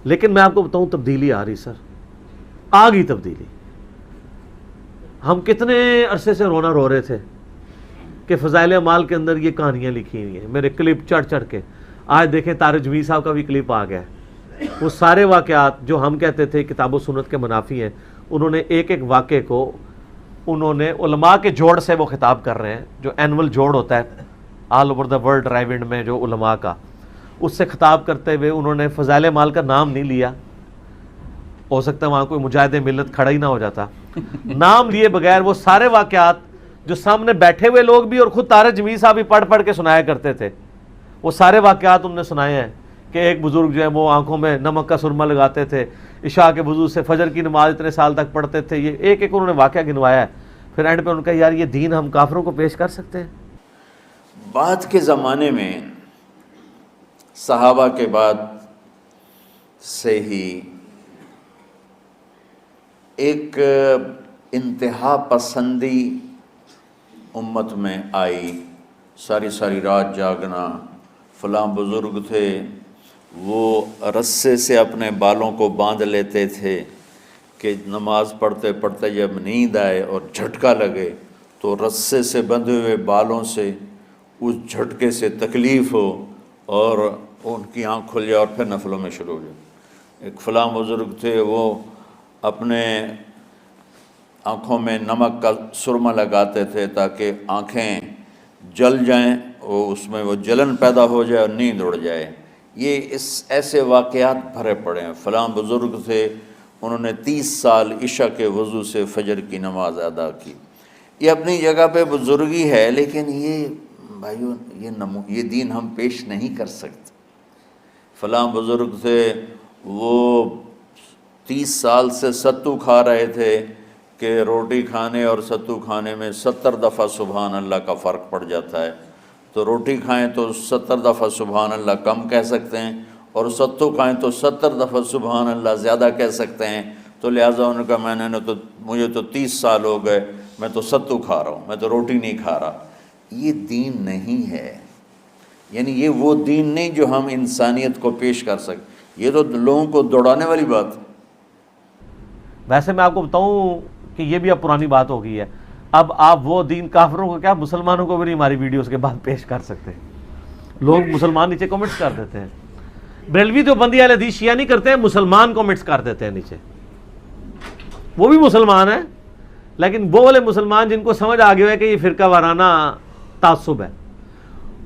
لیکن میں آپ کو بتاؤں تبدیلی آ رہی سر، آ گئی تبدیلی. ہم کتنے عرصے سے رونا رو رہے تھے کہ فضائل اعمال کے اندر یہ کہانیاں لکھی ہوئی ہیں، میرے کلپ چڑھ چڑھ کے. آج دیکھیں طارق جمیل صاحب کا بھی کلپ آ گیا ہے. وہ سارے واقعات جو ہم کہتے تھے کتاب و سنت کے منافی ہیں، انہوں نے ایک ایک واقعے کو انہوں نے علماء کے جوڑ سے وہ خطاب کر رہے ہیں، جو اینول جوڑ ہوتا ہے all over the world Raiwind میں جو علماء کا، اس سے خطاب کرتے ہوئے انہوں نے فضائل اعمال کا نام نہیں لیا. ہو سکتا ہے وہاں کوئی مجاہد ملت کھڑا ہی نہ ہو جاتا. نام لیے بغیر وہ سارے واقعات جو سامنے بیٹھے ہوئے لوگ بھی اور خود طارق جمیل صاحب بھی پڑھ پڑھ کے سنایا کرتے تھے، وہ سارے واقعات انہوں نے سنائے ہیں کہ ایک بزرگ جو ہے وہ آنکھوں میں نمک کا سرما لگاتے تھے، عشاء کے وضو سے فجر کی نماز اتنے سال تک پڑھتے تھے. یہ ایک ایک انہوں نے واقعہ گنوایا ہے. پھر اینڈ پہ ان کا یار یہ دین ہم کافروں کو پیش کر سکتے ہیں؟ بعد کے زمانے میں صحابہ کے بعد سے ہی ایک انتہا پسندی امت میں آئی. ساری ساری رات جاگنا. فلاں بزرگ تھے وہ رسے سے اپنے بالوں کو باندھ لیتے تھے کہ نماز پڑھتے پڑھتے جب نیند آئے اور جھٹکا لگے تو رسے سے بندھے ہوئے بالوں سے اس جھٹکے سے تکلیف ہو اور ان کی آنکھ کھل جائے اور پھر نفلوں میں شروع ہو جائے. ایک فلاں بزرگ تھے وہ اپنے آنکھوں میں نمک کا سرما لگاتے تھے تاکہ آنکھیں جل جائیں اور اس میں وہ جلن پیدا ہو جائے اور نیند اڑ جائے. یہ ایسے واقعات بھرے پڑے ہیں. فلاں بزرگ تھے انہوں نے 30 سال عشاء کے وضو سے فجر کی نماز ادا کی. یہ اپنی جگہ پہ بزرگی ہے، لیکن یہ بھائیو یہ دین ہم پیش نہیں کر سکتے. فلاں بزرگ تھے وہ 30 سال سے ستو کھا رہے تھے کہ روٹی کھانے اور ستو کھانے میں 70 دفعہ سبحان اللہ کا فرق پڑ جاتا ہے. تو روٹی کھائیں تو 70 دفعہ سبحان اللہ کم کہہ سکتے ہیں، اور ستو کھائیں تو 70 دفعہ سبحان اللہ زیادہ کہہ سکتے ہیں. تو لہٰذا ان کا مجھے تو 30 سال ہو گئے، میں تو ستو کھا رہا ہوں، میں تو روٹی نہیں کھا رہا. یہ دین نہیں ہے. یعنی یہ وہ دین نہیں جو ہم انسانیت کو پیش کر سکیں. یہ تو لوگوں کو دوڑانے والی بات. ویسے میں آپ کو بتاؤں کہ یہ بھی اب پرانی بات ہو گئی ہے. اب آپ وہ دین کافروں کو کیا مسلمانوں کو بھی نہیں ہماری ویڈیوز کے بعد پیش کر سکتے. لوگ مسلمان نیچے کمنٹس کر دیتے ہیں. بریلوی تو بندی اہل حدیث شیعہ نہیں کرتے ہیں، مسلمان کمنٹس کر دیتے ہیں نیچے. وہ بھی مسلمان ہیں لیکن وہ والے مسلمان جن کو سمجھ آ گیا ہے کہ یہ فرقہ وارانہ تعصب ہے،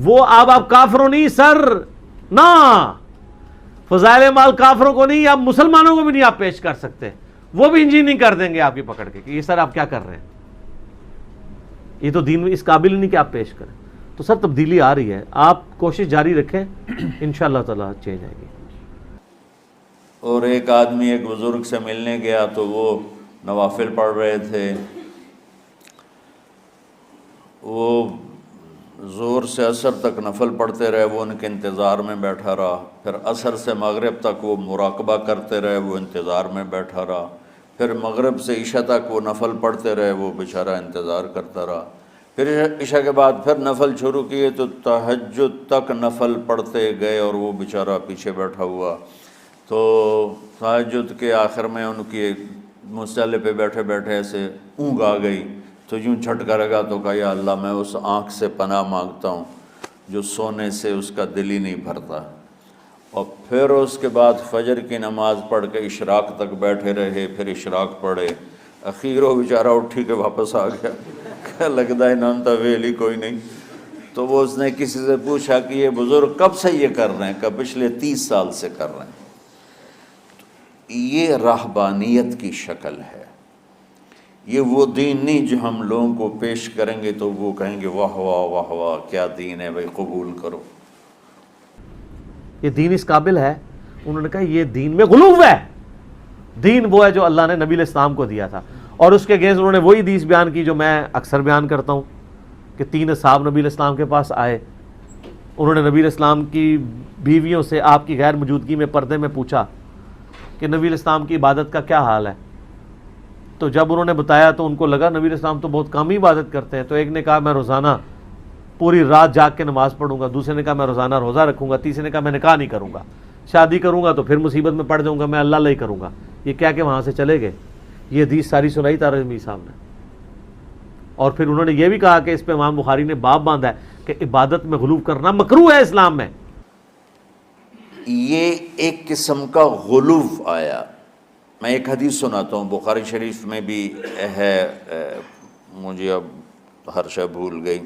وہ آپ کافروں نہیں سر، نہ فضائل اعمال کافروں کو نہیں، آپ مسلمانوں کو بھی نہیں آپ پیش کر سکتے. وہ بھی انجینئرنگ کر دیں گے آپ کی پکڑ کے کہ یہ سر آپ کیا کر رہے ہیں، یہ تو دین اس قابل نہیں کہ آپ پیش کریں. تو سر تبدیلی آ رہی ہے، آپ کوشش جاری رکھیں، انشاءاللہ تعالی چینج آئے گی. اور ایک آدمی ایک بزرگ سے ملنے گیا تو وہ نوافل پڑھ رہے تھے. وہ ظہر سے عصر تک نفل پڑھتے رہے، وہ ان کے انتظار میں بیٹھا رہا. پھر عصر سے مغرب تک وہ مراقبہ کرتے رہے، وہ انتظار میں بیٹھا رہا. پھر مغرب سے عشاء تک وہ نفل پڑھتے رہے، وہ بیچارہ انتظار کرتا رہا. پھر عشاء کے بعد پھر نفل شروع کیے تو تہجد تک نفل پڑھتے گئے اور وہ بیچارہ پیچھے بیٹھا ہوا. تو تہجد کے آخر میں ان کی مصلی پہ بیٹھے بیٹھے ایسے اونگ آ گئی تو یوں جھٹکا لگا تو کہا یا اللہ میں اس آنکھ سے پناہ مانگتا ہوں جو سونے سے اس کا دل ہی نہیں بھرتا. اور پھر اس کے بعد فجر کی نماز پڑھ کے اشراق تک بیٹھے رہے. پھر اشراق پڑھے. اخیر وہ بیچارہ اٹھی کے واپس آ گیا. کیا لگتا ہے نام تھا ویلی کوئی نہیں. تو وہ اس نے کسی سے پوچھا کہ یہ بزرگ کب سے یہ کر رہے ہیں؟ کہ پچھلے 30 سال سے کر رہے ہیں. یہ رہبانیت کی شکل ہے. یہ وہ دین نہیں جو ہم لوگوں کو پیش کریں گے تو وہ کہیں گے واہ واہ واہ واہ کیا دین ہے بھائی، قبول کرو. یہ دین اس قابل ہے. انہوں نے کہا یہ دین میں غلو ہے. دین وہ ہے جو اللہ نے نبی علیہ السلام کو دیا تھا، اور اس کے اگینسٹ انہوں نے وہی حدیث بیان کی جو میں اکثر بیان کرتا ہوں کہ 3 اصحاب نبی علیہ السلام کے پاس آئے. انہوں نے نبی علیہ السلام کی بیویوں سے آپ کی غیر موجودگی میں پردے میں پوچھا کہ نبی علیہ السلام کی عبادت کا کیا حال ہے. تو جب انہوں نے بتایا تو ان کو لگا نبی علیہ السلام تو بہت کم ہی عبادت کرتے ہیں. تو ایک نے کہا میں روزانہ پوری رات جاگ کے نماز پڑھوں گا، دوسرے نے کہا میں روزانہ روزہ رکھوں گا، تیسرے نے کہا میں نکاح نہیں کروں گا، شادی کروں گا تو پھر مصیبت میں پڑ جاؤں گا، میں اللہ اللہ ہی کروں گا. یہ کیا کہ وہاں سے چلے گئے. یہ حدیث ساری سنائی طارق میر صاحب نے. اور پھر انہوں نے یہ بھی کہا کہ اس پہ امام بخاری نے باب باندھا ہے کہ عبادت میں غلو کرنا مکروہ ہے اسلام میں. یہ ایک قسم کا غلو آیا. میں ایک حدیث سناتا ہوں، بخاری شریف میں بھی ہے، مجھے اب ہر شے بھول گئی،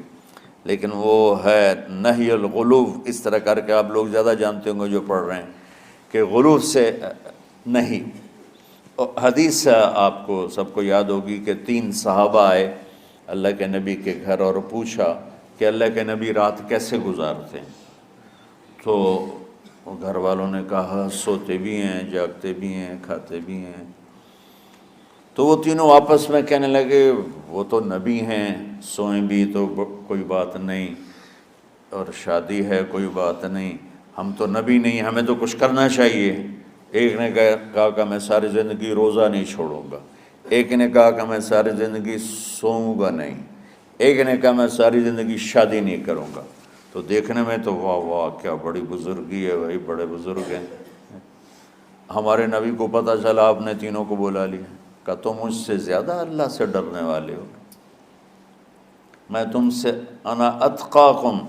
لیکن وہ ہے نہی الغلو. اس طرح کر کے آپ لوگ زیادہ جانتے ہوں گے جو پڑھ رہے ہیں کہ غلو سے نہیں. حدیث آپ کو سب کو یاد ہوگی کہ 3 صحابہ آئے اللہ کے نبی کے گھر اور پوچھا کہ اللہ کے نبی رات کیسے گزارتے ہیں. تو گھر والوں نے کہا سوتے بھی ہیں، جاگتے بھی ہیں، کھاتے بھی ہیں. تو وہ تینوں آپس میں کہنے لگے وہ تو نبی ہیں، سوئیں بھی تو کوئی بات نہیں، اور شادی ہے کوئی بات نہیں، ہم تو نبی نہیں، ہمیں تو کچھ کرنا چاہیے. ایک نے کہا کہ میں ساری زندگی روزہ نہیں چھوڑوں گا. ایک نے کہا کہ میں ساری زندگی سوؤں گا نہیں. ایک نے کہا میں ساری زندگی شادی نہیں کروں گا. تو دیکھنے میں تو واہ واہ کیا بڑی بزرگی ہے بھائی، بڑے بزرگ ہیں. ہمارے نبی کو پتہ چلا آپ نے تینوں کو بلا لیا. کہا تم مجھ سے زیادہ اللہ سے ڈرنے والے ہو. میں تم سے انا اتقاکم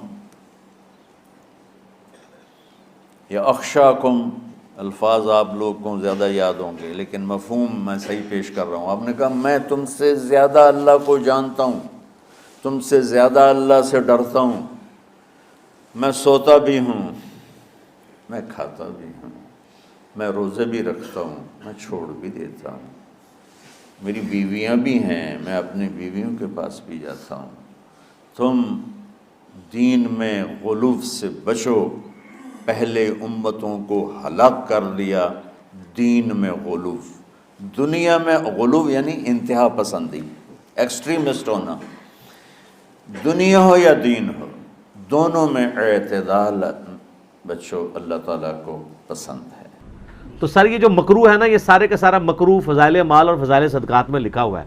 یا اخشاکم، الفاظ آپ لوگ کو زیادہ یاد ہوں گے لیکن مفہوم میں صحیح پیش کر رہا ہوں. آپ نے کہا میں تم سے زیادہ اللہ کو جانتا ہوں، تم سے زیادہ اللہ سے ڈرتا ہوں. میں سوتا بھی ہوں، میں کھاتا بھی ہوں، میں روزے بھی رکھتا ہوں، میں چھوڑ بھی دیتا ہوں. میری بیویاں بھی ہیں، میں اپنی بیویوں کے پاس بھی جاتا ہوں. تم دین میں غلو سے بچو. پہلے امتوں کو ہلاک کر دیا دین میں غلو. دنیا میں غلو یعنی انتہا پسندی، ایکسٹریمسٹ ہونا. دنیا ہو یا دین ہو، دونوں میں اعتدال بچو، اللہ تعالیٰ کو پسند ہے. تو سر یہ جو مکروہ ہے نا، یہ سارے کا سارا مکروہ فضائل اعمال اور فضائل صدقات میں لکھا ہوا ہے.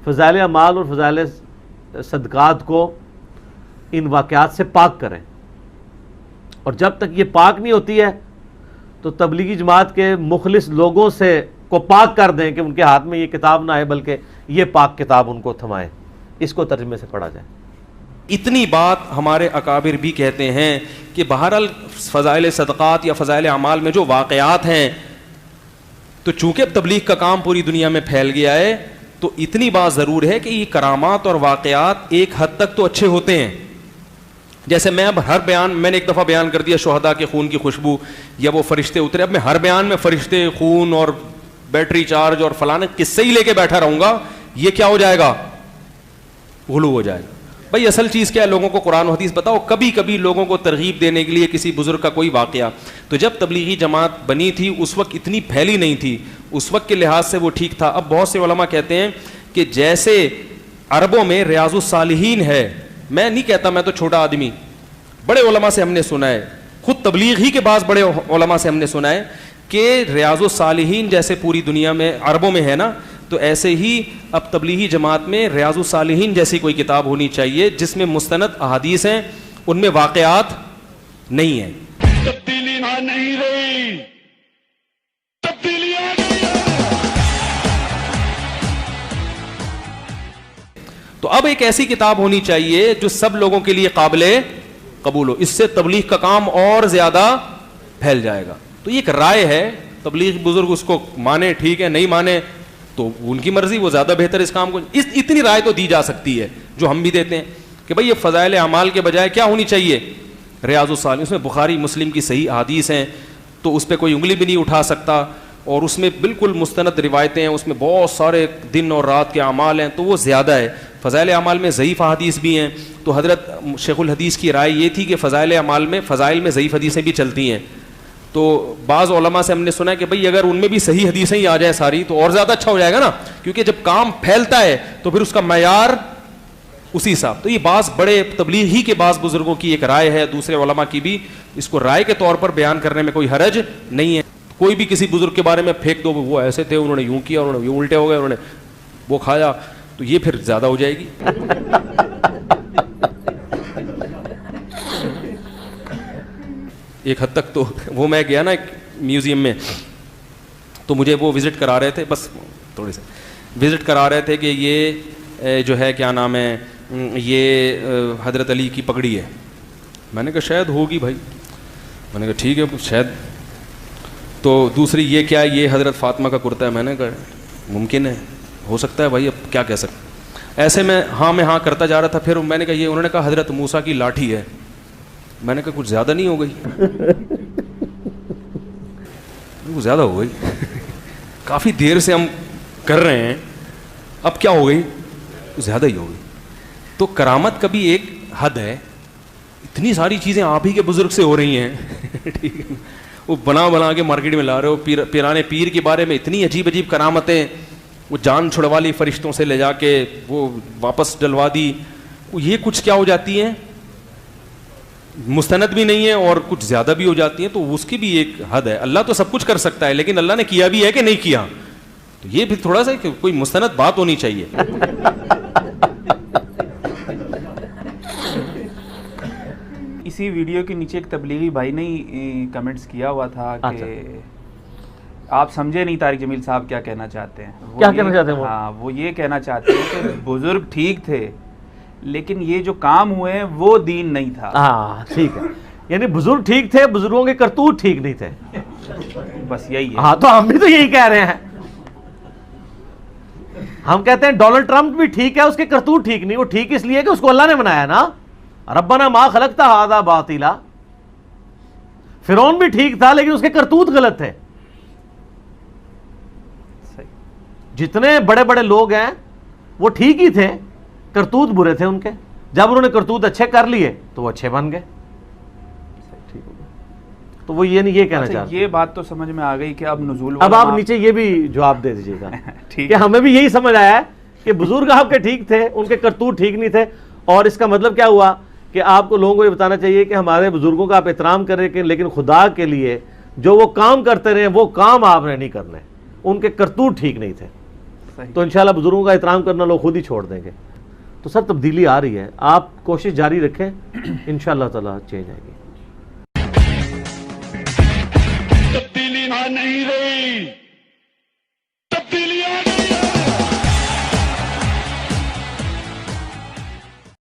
فضائل اعمال اور فضائل صدقات کو ان واقعات سے پاک کریں، اور جب تک یہ پاک نہیں ہوتی ہے تو تبلیغی جماعت کے مخلص لوگوں سے کو پاک کر دیں کہ ان کے ہاتھ میں یہ کتاب نہ آئے بلکہ یہ پاک کتاب ان کو تھمائے. اس کو ترجمے سے پڑھا جائے. اتنی بات ہمارے اکابر بھی کہتے ہیں کہ بہرحال فضائل صدقات یا فضائل اعمال میں جو واقعات ہیں، تو چونکہ اب تبلیغ کا کام پوری دنیا میں پھیل گیا ہے تو اتنی بات ضرور ہے کہ یہ کرامات اور واقعات ایک حد تک تو اچھے ہوتے ہیں. جیسے میں اب ہر بیان، میں نے ایک دفعہ بیان کر دیا شہداء کے خون کی خوشبو یا وہ فرشتے اترے، اب میں ہر بیان میں فرشتے، خون اور بیٹری چارج اور فلانے قصے ہی لے کے بیٹھا رہوں گا، یہ کیا ہو جائے گا؟ غلو ہو جائے گا. بھائی اصل چیز کیا ہے؟ لوگوں کو قرآن و حدیث بتاؤ. کبھی کبھی لوگوں کو ترغیب دینے کے لیے کسی بزرگ کا کوئی واقعہ. تو جب تبلیغی جماعت بنی تھی اس وقت اتنی پھیلی نہیں تھی، اس وقت کے لحاظ سے وہ ٹھیک تھا. اب بہت سے علماء کہتے ہیں کہ جیسے عربوں میں ریاض الصالحین ہے، میں نہیں کہتا میں تو چھوٹا آدمی، بڑے علماء سے ہم نے سنا ہے، خود تبلیغ ہی کے بعض بڑے علماء سے ہم نے سنا ہے کہ ریاض الصالحین جیسے پوری دنیا میں عربوں میں ہے نا، تو ایسے ہی اب تبلیغی جماعت میں ریاض الصالحین جیسی کوئی کتاب ہونی چاہیے جس میں مستند احادیث ہیں، ان میں واقعات نہیں ہیں. تبدیلی نہیں رہی، تبدیلی آ گئی ہے. تو اب ایک ایسی کتاب ہونی چاہیے جو سب لوگوں کے لیے قابل قبول ہو. اس سے تبلیغ کا کام اور زیادہ پھیل جائے گا. تو یہ ایک رائے ہے، تبلیغ بزرگ اس کو مانے ٹھیک ہے، نہیں مانے تو ان کی مرضی، وہ زیادہ بہتر اس کام کو. اتنی رائے تو دی جا سکتی ہے جو ہم بھی دیتے ہیں کہ بھئی یہ فضائل اعمال کے بجائے کیا ہونی چاہیے؟ ریاض الصالحین. اس میں بخاری مسلم کی صحیح احادیث ہیں تو اس پہ کوئی انگلی بھی نہیں اٹھا سکتا، اور اس میں بالکل مستند روایتیں ہیں، اس میں بہت سارے دن اور رات کے اعمال ہیں، تو وہ زیادہ ہے. فضائل اعمال میں ضعیف احادیث بھی ہیں، تو حضرت شیخ الحدیث کی رائے یہ تھی کہ فضائل اعمال میں فضائل میں ضعیف حدیثیں بھی چلتی ہیں. تو بعض علماء سے ہم نے سنا ہے کہ بھئی اگر ان میں بھی صحیح حدیثیں ہی آ جائیں ساری تو اور زیادہ اچھا ہو جائے گا نا، کیونکہ جب کام پھیلتا ہے تو پھر اس کا معیار اسی حساب. تو یہ بعض بڑے تبلیغی کے بعض بزرگوں کی ایک رائے ہے، دوسرے علماء کی بھی، اس کو رائے کے طور پر بیان کرنے میں کوئی حرج نہیں ہے. کوئی بھی کسی بزرگ کے بارے میں پھینک دو وہ ایسے تھے، انہوں نے یوں کیا، انہوں نے یوں الٹے ہو گئے، انہوں نے وہ کھایا، تو یہ پھر زیادہ ہو جائے گی. ایک حد تک تو وہ میں گیا نا ایک میوزیم میں, تو مجھے وہ وزٹ کرا رہے تھے, بس تھوڑی سے وزٹ کرا رہے تھے کہ یہ جو ہے کیا نام ہے, یہ حضرت علی کی پگڑی ہے. میں نے کہا شاید ہوگی بھائی, میں نے کہا ٹھیک ہے شاید. تو دوسری یہ کیا, یہ حضرت فاطمہ کا کرتا ہے. میں نے کہا ممکن ہے, ہو سکتا ہے بھائی, اب کیا کہہ سکتے. ایسے میں ہاں کرتا جا رہا تھا. پھر میں نے کہا یہ, انہوں نے کہا حضرت موسیٰ کی لاٹھی ہے. میں نے کہا کچھ زیادہ نہیں ہو گئی, کچھ زیادہ ہو گئی, کافی دیر سے ہم کر رہے ہیں, اب کیا ہو گئی, کچھ زیادہ ہی ہو گئی. تو کرامت کا بھی ایک حد ہے. اتنی ساری چیزیں آپ ہی کے بزرگ سے ہو رہی ہیں, ٹھیک ہے, وہ بنا کے مارکیٹ میں لا رہے ہو. پیرانے پیر کے بارے میں اتنی عجیب کرامتیں, وہ جان چھڑوا لی فرشتوں سے لے جا کے, وہ واپس ڈلوا دی. یہ کچھ کیا ہو جاتی ہیں, مستند بھی نہیں ہے اور کچھ زیادہ بھی ہو جاتی ہیں. تو اس کی بھی ایک حد ہے. اللہ تو سب کچھ کر سکتا ہے, لیکن اللہ نے کیا بھی ہے کہ نہیں کیا, تو یہ بھی تھوڑا سا کوئی مستند بات ہونی چاہیے. اسی ویڈیو کے نیچے ایک تبلیغی بھائی نے کمنٹس کیا ہوا تھا کہ آپ سمجھے نہیں طارق جمیل صاحب کیا کہنا چاہتے ہیں. کیا کہنا چاہتے ہیں وہ؟ ہاں, وہ یہ کہنا چاہتے ہیں کہ بزرگ ٹھیک تھے, لیکن یہ جو کام ہوئے ہیں وہ دین نہیں تھا. ہاں ٹھیک ہے, یعنی بزرگ ٹھیک تھے, بزرگوں کے کرتوت ٹھیک نہیں تھے. بس یہی ہے. ہاں, تو ہم بھی تو یہی کہہ رہے ہیں. ہم کہتے ہیں ڈونلڈ ٹرمپ بھی ٹھیک ہے, اس کے کرتوت ٹھیک نہیں. وہ ٹھیک اس لیے کہ اس کو اللہ نے بنایا نا, ربنا ما خلقت ھذا باطلا. فرعون بھی ٹھیک تھا, لیکن اس کے کرتوت غلط تھے. جتنے بڑے بڑے لوگ ہیں وہ ٹھیک ہی تھے, کرتوت برے تھے ان کے. جب انہوں نے کرتوت اچھے کر لیے تو وہ اچھے بن گئے. تو وہ یہ نہیں, یہ کہنا چاہتے. یہ بات تو سمجھ میں آ گئی کہ اب نزول, اب آپ نیچے یہ بھی جواب دے دیجیے گا ٹھیک کہ ہمیں بھی یہی سمجھ آیا ہے کہ بزرگ آپ کے ٹھیک تھے, ان کے کرتوت ٹھیک نہیں تھے. اور اس کا مطلب کیا ہوا کہ آپ کو لوگوں کو یہ بتانا چاہیے کہ ہمارے بزرگوں کا آپ احترام کریں, لیکن خدا کے لیے جو وہ کام کرتے رہے وہ کام آپ نے نہیں کرنے, ان کے کرتوت ٹھیک نہیں تھے. تو انشاءاللہ بزرگوں کا احترام کرنا لوگ خود ہی چھوڑ دیں گے. تو سر تبدیلی آ رہی ہے, آپ کوشش جاری رکھیں, انشاءاللہ تعالی چینج آئے گی.